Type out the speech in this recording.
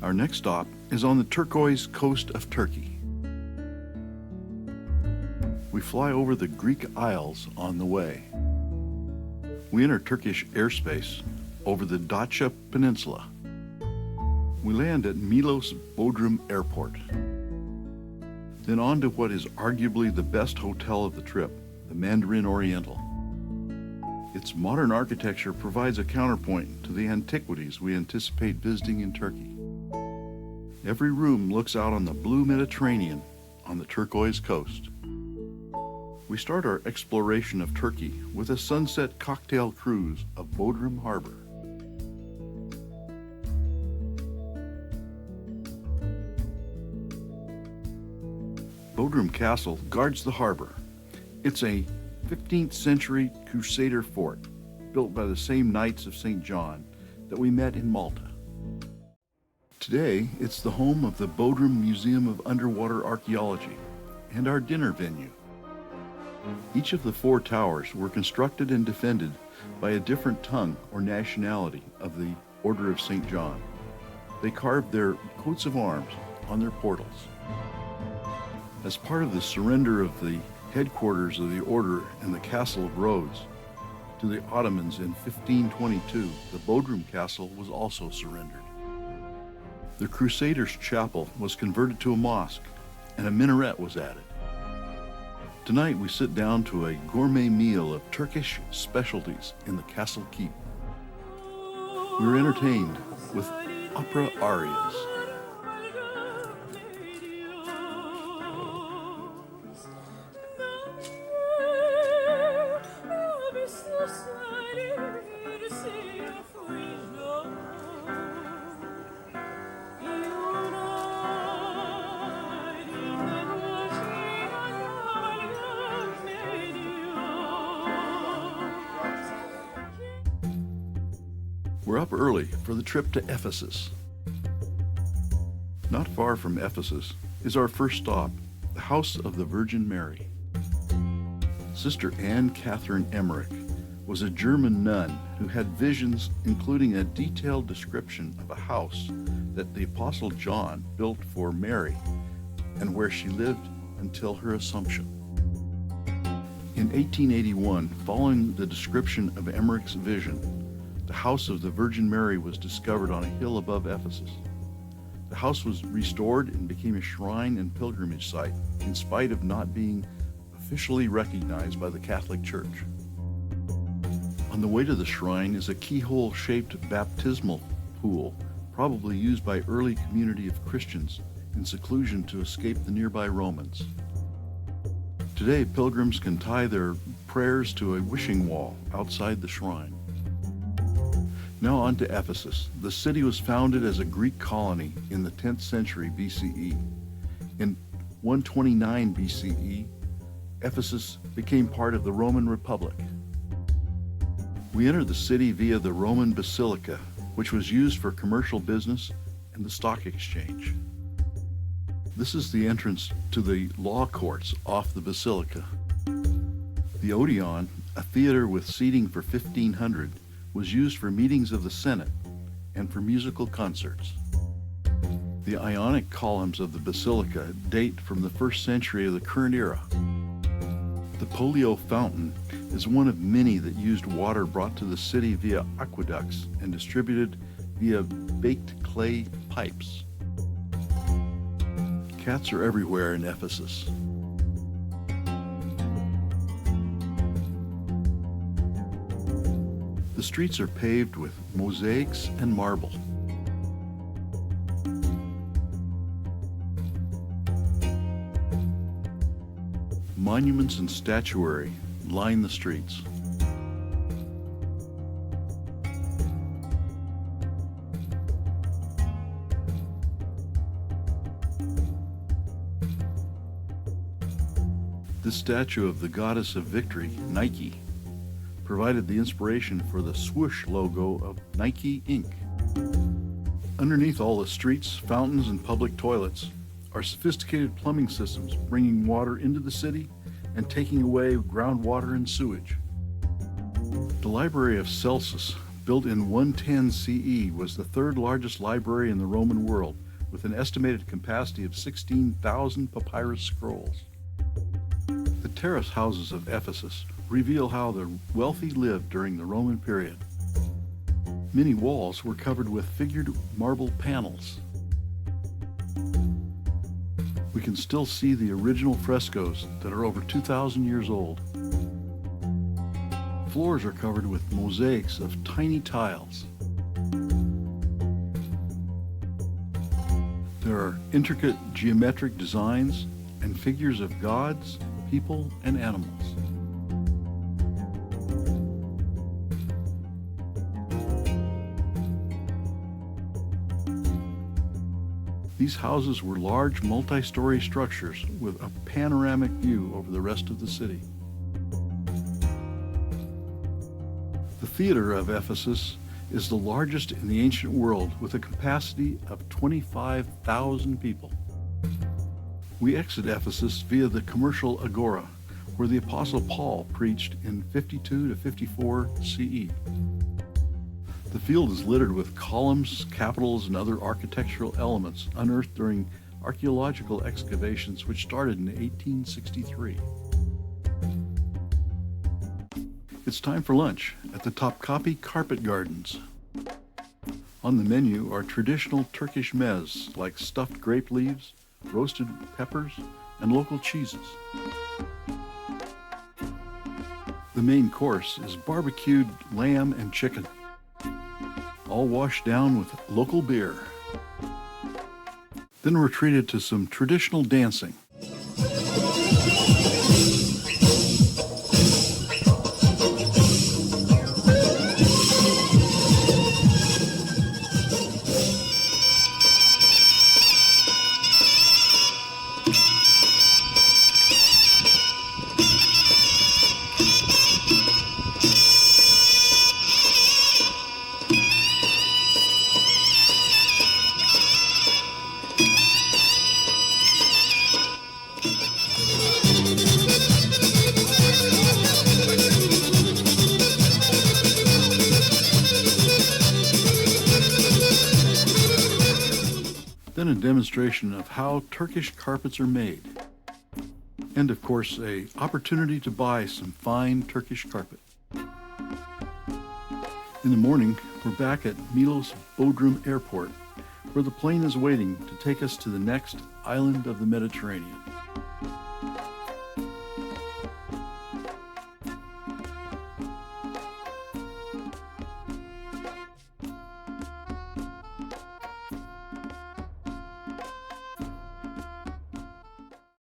Our next stop is on the Turquoise Coast of Turkey. We fly over the Greek Isles on the way. We enter Turkish airspace over the Datça Peninsula. We land at Milos Bodrum Airport. Then on to what is arguably the best hotel of the trip, the Mandarin Oriental. Its modern architecture provides a counterpoint to the antiquities we anticipate visiting in Turkey. Every room looks out on the blue Mediterranean on the Turquoise Coast. We start our exploration of Turkey with a sunset cocktail cruise of Bodrum Harbor. Bodrum Castle guards the harbor. It's a 15th century Crusader fort built by the same Knights of St. John that we met in Malta. Today, it's the home of the Bodrum Museum of Underwater Archaeology and our dinner venue. Each of the 4 towers were constructed and defended by a different tongue or nationality of the Order of St. John. They carved their coats of arms on their portals. As part of the surrender of the headquarters of the Order and the Castle of Rhodes to the Ottomans in 1522, the Bodrum Castle was also surrendered. The Crusaders' chapel was converted to a mosque, and a minaret was added. Tonight we sit down to a gourmet meal of Turkish specialties in the castle keep. We were entertained with opera arias. We're up early for the trip to Ephesus. Not far from Ephesus is our first stop, the House of the Virgin Mary. Sister Anne Catherine Emmerich was a German nun who had visions including a detailed description of a house that the Apostle John built for Mary and where she lived until her Assumption. In 1881, following the description of Emmerich's vision, the House of the Virgin Mary was discovered on a hill above Ephesus. The house was restored and became a shrine and pilgrimage site, in spite of not being officially recognized by the Catholic Church. On the way to the shrine is a keyhole-shaped baptismal pool, probably used by early community of Christians in seclusion to escape the nearby Romans. Today, pilgrims can tie their prayers to a wishing wall outside the shrine. Now on to Ephesus. The city was founded as a Greek colony in the 10th century BCE. In 129 BCE, Ephesus became part of the Roman Republic. We entered the city via the Roman Basilica, which was used for commercial business and the stock exchange. This is the entrance to the law courts off the Basilica. The Odeon, a theater with seating for 1,500, was used for meetings of the Senate and for musical concerts. The Ionic columns of the Basilica date from the 1st century of the current era. The Polio fountain is one of many that used water brought to the city via aqueducts and distributed via baked clay pipes. Cats are everywhere in Ephesus. The streets are paved with mosaics and marble. Monuments and statuary line the streets. This statue of the goddess of victory, Nike, provided the inspiration for the swoosh logo of Nike Inc. Underneath all the streets, fountains, and public toilets are sophisticated plumbing systems bringing water into the city and taking away groundwater and sewage. The Library of Celsus built in 110 CE, was the third largest library in the Roman world, with an estimated capacity of 16,000 papyrus scrolls. The terrace houses of Ephesus reveal how the wealthy lived during the Roman period. Many walls were covered with figured marble panels. We can still see the original frescoes that are over 2,000 years old. Floors are covered with mosaics of tiny tiles. There are intricate geometric designs and figures of gods, people, and animals. These houses were large multi-story structures with a panoramic view over the rest of the city. The theater of Ephesus is the largest in the ancient world, with a capacity of 25,000 people. We exit Ephesus via the commercial agora, where the Apostle Paul preached in 52 to 54 CE. The field is littered with columns, capitals, and other architectural elements unearthed during archaeological excavations which started in 1863. It's time for lunch at the Topkapi Carpet Gardens. On the menu are traditional Turkish meze like stuffed grape leaves, roasted peppers, and local cheeses. The main course is barbecued lamb and chicken, all washed down with local beer. Then we're treated to some traditional dancing. Then a demonstration of how Turkish carpets are made. And of course, an opportunity to buy some fine Turkish carpet. In the morning, we're back at Milos Bodrum Airport, where the plane is waiting to take us to the next island of the Mediterranean.